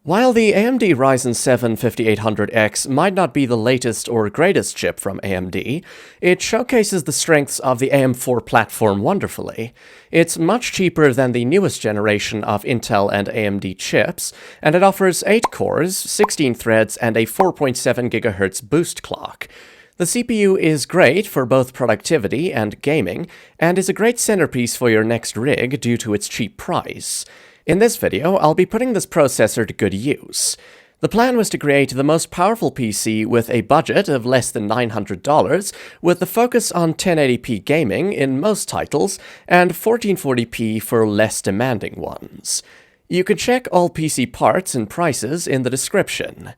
While the AMD Ryzen 7 5800X might not be the latest or greatest chip from AMD, it showcases the strengths of the AM4 platform wonderfully. It's much cheaper than the newest generation of Intel and AMD chips, and it offers 8 cores, 16 threads, and a 4.7 GHz boost clock. The CPU is great for both productivity and gaming, and is a great centerpiece for your next rig due to its cheap price. In this video, I'll be putting this processor to good use. The plan was to create the most powerful PC with a budget of less than $900, with the focus on 1080p gaming in most titles, and 1440p for less demanding ones. You can check all PC parts and prices in the description.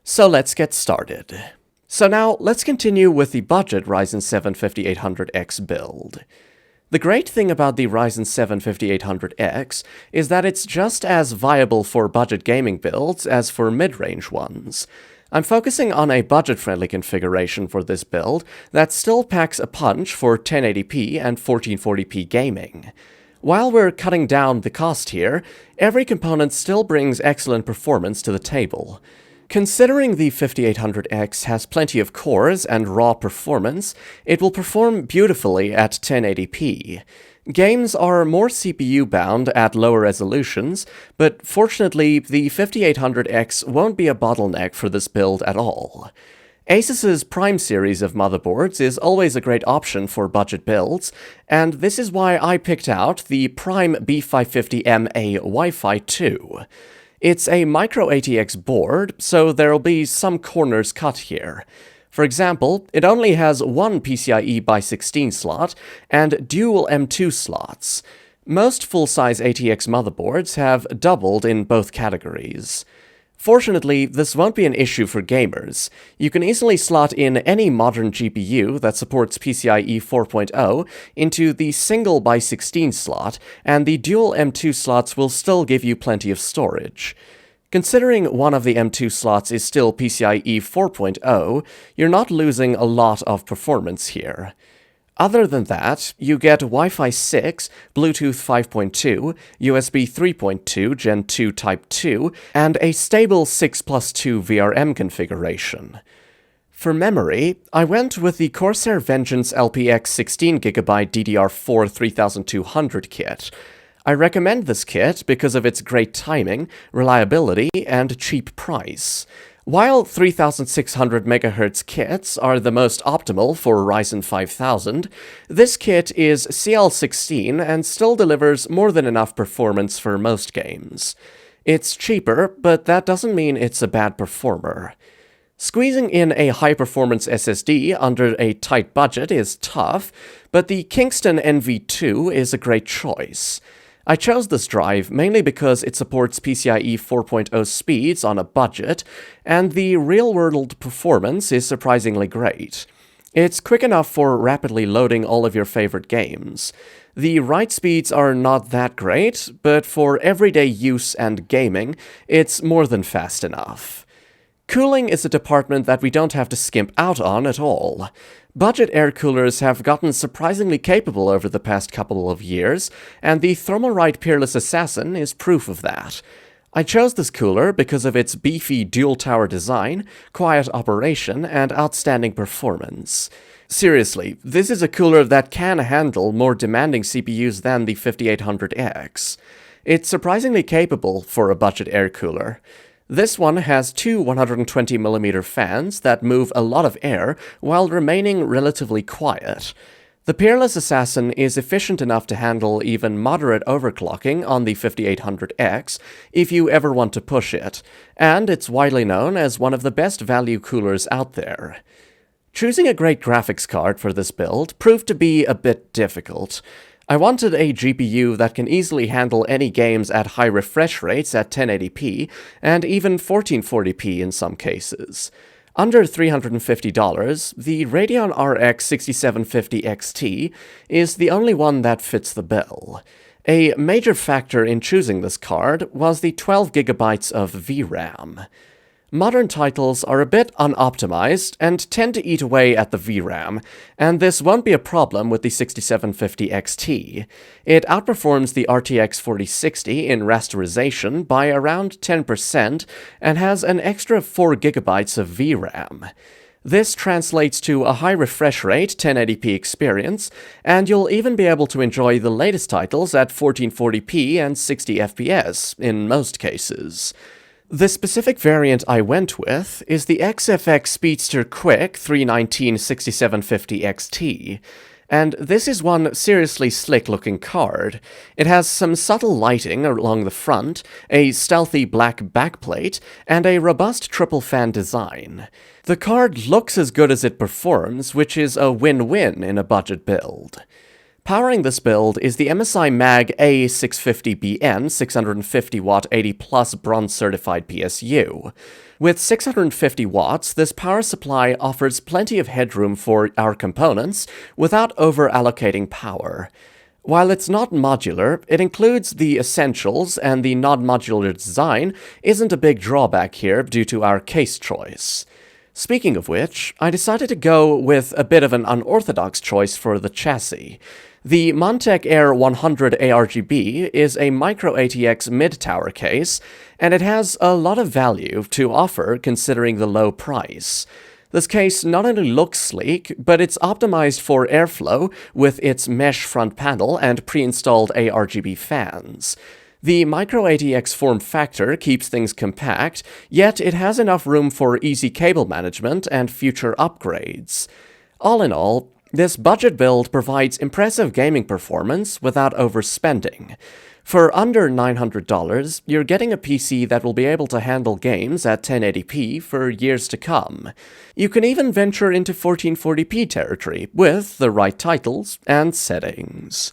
So let's get started. So now, let's continue with the budget Ryzen 7 5800X build. The great thing about the Ryzen 7 5800X is that it's just as viable for budget gaming builds as for mid-range ones. I'm focusing on a budget-friendly configuration for this build that still packs a punch for 1080p and 1440p gaming. While we're cutting down the cost here, every component still brings excellent performance to the table. Considering the 5800X has plenty of cores and raw performance, it will perform beautifully at 1080p. Games are more CPU-bound at lower resolutions, but fortunately, the 5800X won't be a bottleneck for this build at all. Asus's Prime series of motherboards is always a great option for budget builds, and this is why I picked out the Prime B550MA Wi-Fi 2. It's a micro ATX board, so there'll be some corners cut here. For example, it only has one PCIe by 16 slot and dual M2 slots. Most full-size ATX motherboards have doubled in both categories. Fortunately, this won't be an issue for gamers. You can easily slot in any modern GPU that supports PCIe 4.0 into the single by 16 slot, and the dual M2 slots will still give you plenty of storage. Considering one of the M2 slots is still PCIe 4.0, you're not losing a lot of performance here. Other than that, you get Wi-Fi 6, Bluetooth 5.2, USB 3.2 Gen 2 Type 2, and a stable 6+2 VRM configuration. For memory, I went with the Corsair Vengeance LPX 16GB DDR4 3200 kit. I recommend this kit because of its great timing, reliability, and cheap price. While 3600 MHz kits are the most optimal for Ryzen 5000, this kit is CL16 and still delivers more than enough performance for most games. It's cheaper, but that doesn't mean it's a bad performer. Squeezing in a high-performance SSD under a tight budget is tough, but the Kingston NV2 is a great choice. I chose this drive mainly because it supports PCIe 4.0 speeds on a budget, and the real-world performance is surprisingly great. It's quick enough for rapidly loading all of your favorite games. The write speeds are not that great, but for everyday use and gaming, it's more than fast enough. Cooling is a department that we don't have to skimp out on at all. Budget air coolers have gotten surprisingly capable over the past couple of years, and the Thermalright Peerless Assassin is proof of that. I chose this cooler because of its beefy dual-tower design, quiet operation, and outstanding performance. Seriously, this is a cooler that can handle more demanding CPUs than the 5800X. It's surprisingly capable for a budget air cooler. This one has two 120mm fans that move a lot of air while remaining relatively quiet. The Peerless Assassin is efficient enough to handle even moderate overclocking on the 5800X if you ever want to push it, and it's widely known as one of the best value coolers out there. Choosing a great graphics card for this build proved to be a bit difficult. I wanted a GPU that can easily handle any games at high refresh rates at 1080p, and even 1440p in some cases. Under $350, the Radeon RX 6750 XT is the only one that fits the bill. A major factor in choosing this card was the 12GB of VRAM. Modern titles are a bit unoptimized and tend to eat away at the VRAM, and this won't be a problem with the 6750 XT. It outperforms the RTX 4060 in rasterization by around 10% and has an extra 4GB of VRAM. This translates to a high refresh rate 1080p experience, and you'll even be able to enjoy the latest titles at 1440p and 60 FPS in most cases. The specific variant I went with is the XFX Speedster QICK 319 6750 XT, and this is one seriously slick-looking card. It has some subtle lighting along the front, a stealthy black backplate, and a robust triple-fan design. The card looks as good as it performs, which is a win-win in a budget build. Powering this build is the MSI Mag A650BN 650W 80+ bronze certified PSU. With 650 watts, this power supply offers plenty of headroom for our components without over-allocating power. While it's not modular, it includes the essentials, and the non-modular design isn't a big drawback here due to our case choice. Speaking of which, I decided to go with a bit of an unorthodox choice for the chassis. The Montech Air 100 ARGB is a micro ATX mid-tower case, and it has a lot of value to offer considering the low price. This case not only looks sleek, but it's optimized for airflow with its mesh front panel and pre-installed ARGB fans. The micro ATX form factor keeps things compact, yet it has enough room for easy cable management and future upgrades. All in all, this budget build provides impressive gaming performance without overspending. For under $900, you're getting a PC that will be able to handle games at 1080p for years to come. You can even venture into 1440p territory with the right titles and settings.